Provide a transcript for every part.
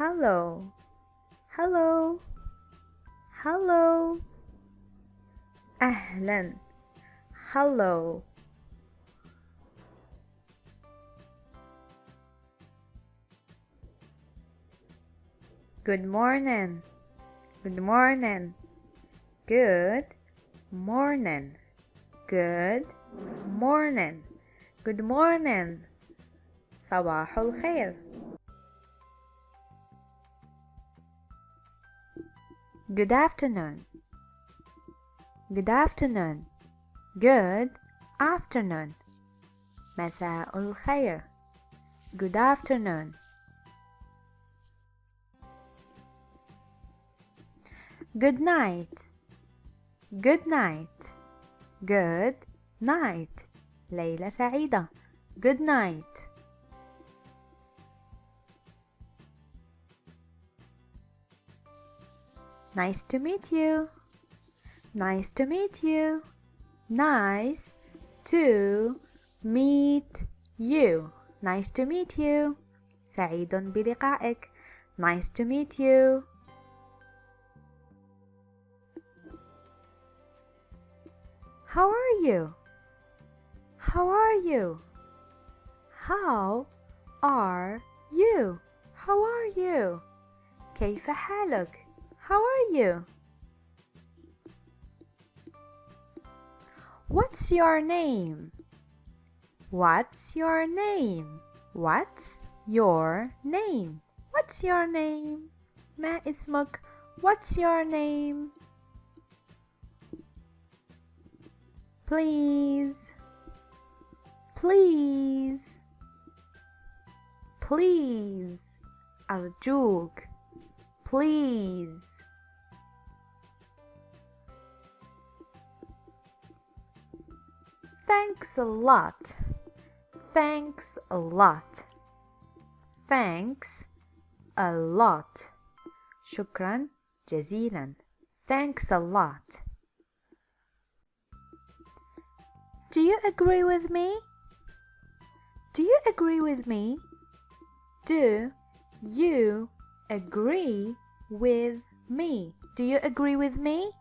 hello, hello, hello. أهلا, hello. Good morning, good morning, good morning, good morning, good morning. صباح الخير. Good afternoon, good afternoon, good afternoon. مساء الخير. Good afternoon. Good night, good night, good night. ليلة سعيدة. Good night. Nice to meet you. Nice to meet you. Nice to meet you. Nice to meet you. سعيد بلقائك. Nice to meet you. How are you? How are you? How are you? How are you? كيف حالك? How are you? What's your name? What's your name? What's your name? What's your name? ما اسمك? What's your name? Please, please, please. أرجوك. Please. Thanks a lot. Thanks a lot. Thanks a lot. شكرا جزيلا. Thanks a lot. Do you agree with me? Do you agree with me? Do you agree with me? Do you agree with me?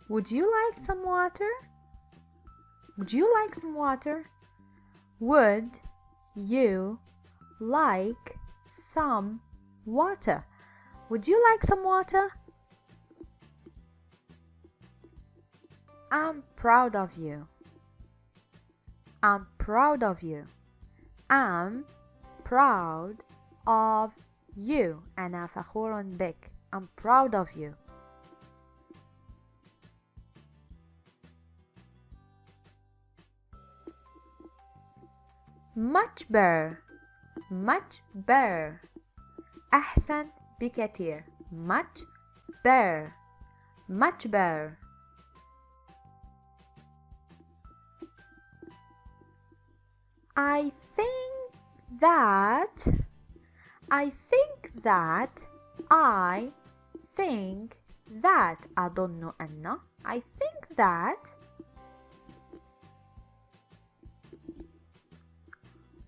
Would you like some water? Would you like some water? Would you like some water? Would you like some water? I'm proud of you. I'm proud of you. I'm proud of you. أنا فخور بك. I'm proud of you. Much better. Much better. أحسن بكثير. Much better. Much better. I think that I think that أظن أن I think that.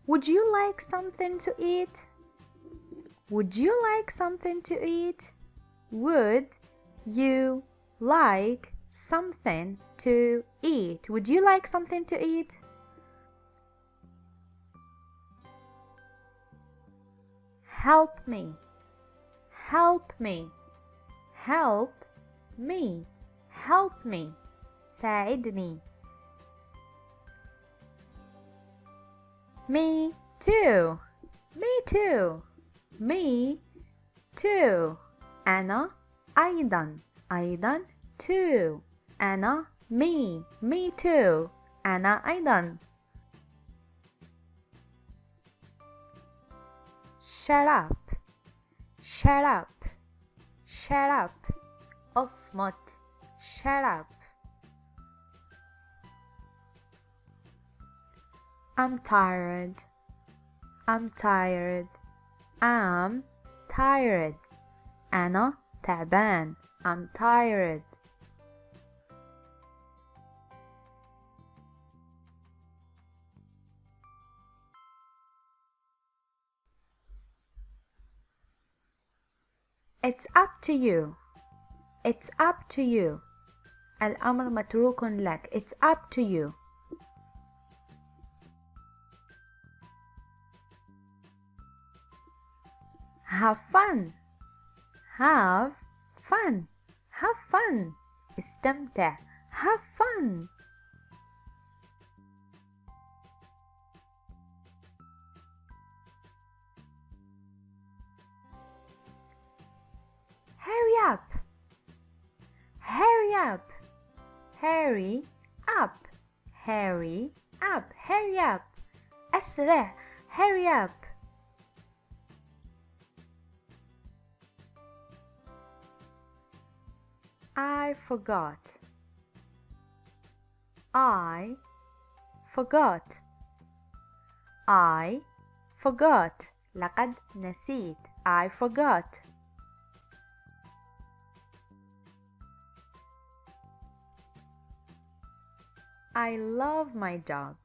Would you like something to eat? Would you like something to eat? Would you like something to eat? Would you like something to eat? Help me. Help me. Help me. Help me. ساعدني. Me too. Me too. Me too. أنا أيضا. أيضا too. أنا me. Me too. أنا أيضا. Shut up. Shut up. Shut up. أصمت. Shut up. I'm tired. I'm tired. I'm tired. أنا تعبان. I'm tired. It's up to you. It's up to you. الأمر متروك لك. It's up to you. Have fun. Have fun. Have fun. استمتع. Have fun. Hurry up. Hurry up. Hurry up. Hurry up. Hurry up. أسرع. Hurry up. I forgot. I forgot. I forgot. لقد نسيت. I forgot. I love my job.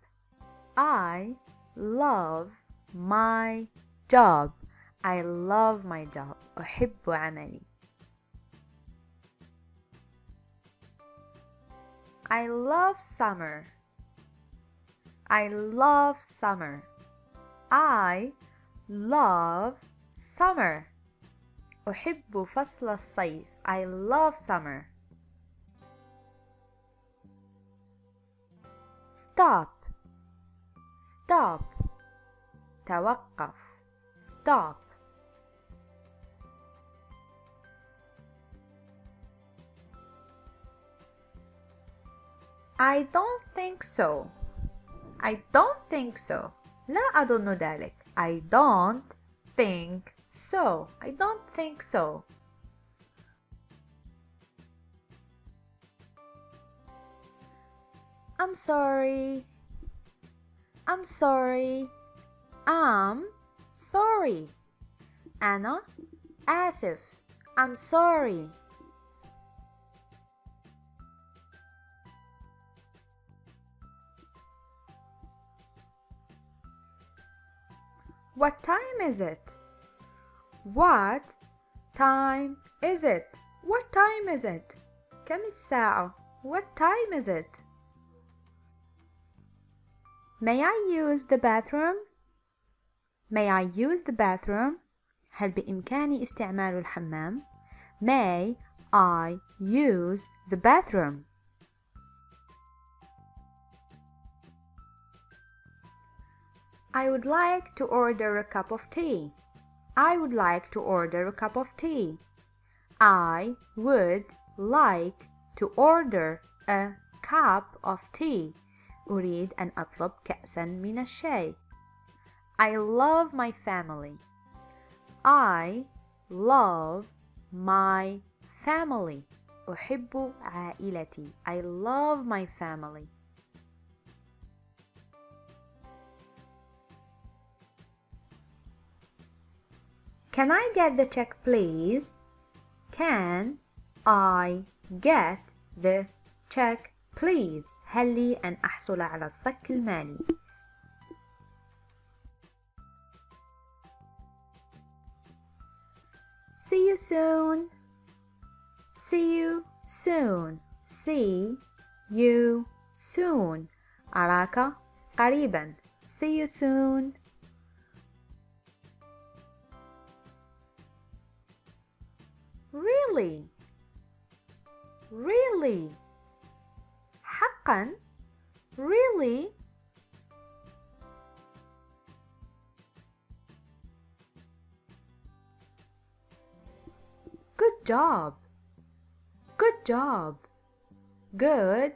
I love my job. I love my job. أحب عملي. I love summer. I love summer. I love summer. أحب فصل الصيف. I love summer. Stop. Stop. توقف. Stop. I don't think so. I don't think so. لا أظن ذلك. I don't think so. I don't think so. I'm sorry. I'm sorry. I'm sorry. أنا آسف. I'm sorry. What time is it? What time is it? What time is it? كم الساعة? What time is it? May I use the bathroom? May I use the bathroom? هل بإمكاني استعمال الحمام؟ May I use the bathroom? I would like to order a cup of tea. I would like to order a cup of tea. I would like to order a cup of tea. أريد أن أطلب كأسا من الشاي. I love my family. I love my family. أحب عائلتي. I love my family. Can I get the check, please? Can I get the check, please? هل لي أن أحصل على الصك المالي؟ See you soon. See you soon. See you soon. أراك قريبا. See you soon. Really? Really? حقا? Really? Good job. Good job. Good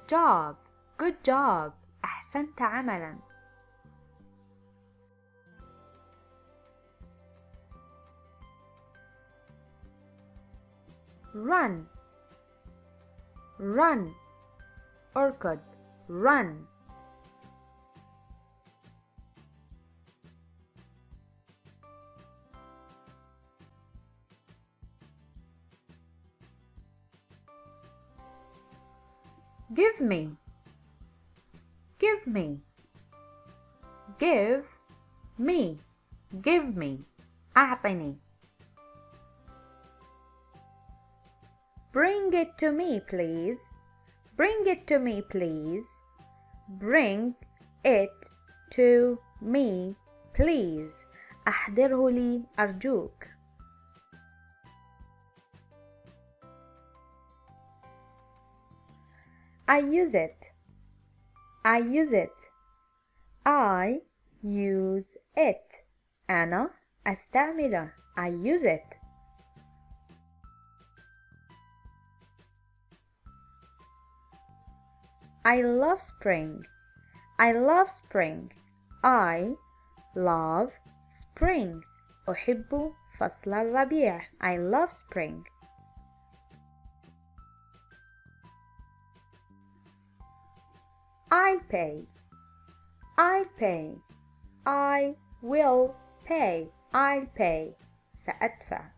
job. Good job. أحسنت عملا. Run. Run. اركض. Run. Give me. Give me. Give me. Give me. أعطني. Bring it to me, please. Bring it to me, please. Bring it to me, please. أحضره لي أرجوك. I use it. I use it. I use it. أنا أستعمله. I use it. I love spring. I love spring. I love spring. أحب فصل الربيع. I love spring. I'll pay. I'll pay. I will pay. I'll pay. سأدفع.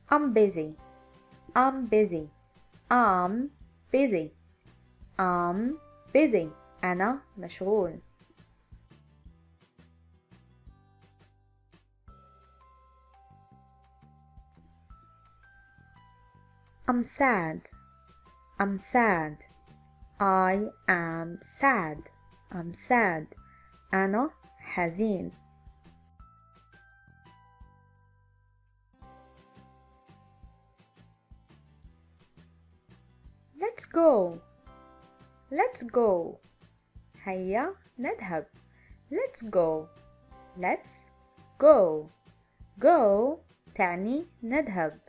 I'm busy. I'm busy. I'm busy. I'm busy. أنا مشغول. I'm sad. I'm sad. I am sad. I'm sad. أنا حزين. Let's go. Let's go. هيا نذهب. Let's go. Let's go. Go تعني نذهب.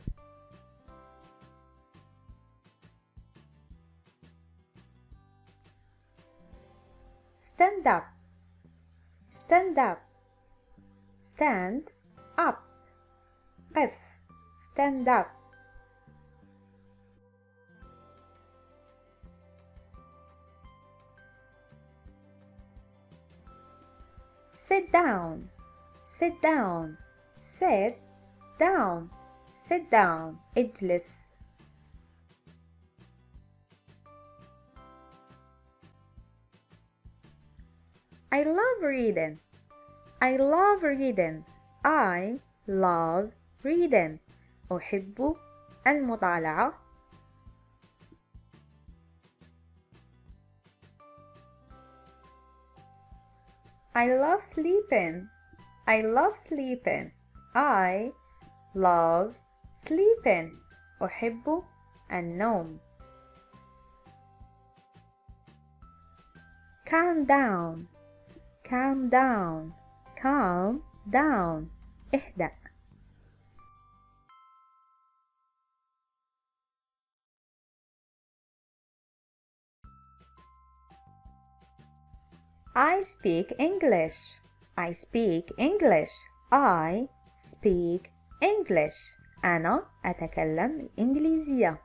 Stand up. Stand up. Stand up. قف. Stand up. Sit down. Sit down. Sit down. Sit down. اجلس. I love reading. I love reading. I love reading. أحب المطالعة. I love sleeping. I love sleeping. I love sleeping. أحب النوم. Calm down. Calm down. Calm down. اهدأ. I speak English. I speak English. I speak English. أنا أتكلم الإنجليزية.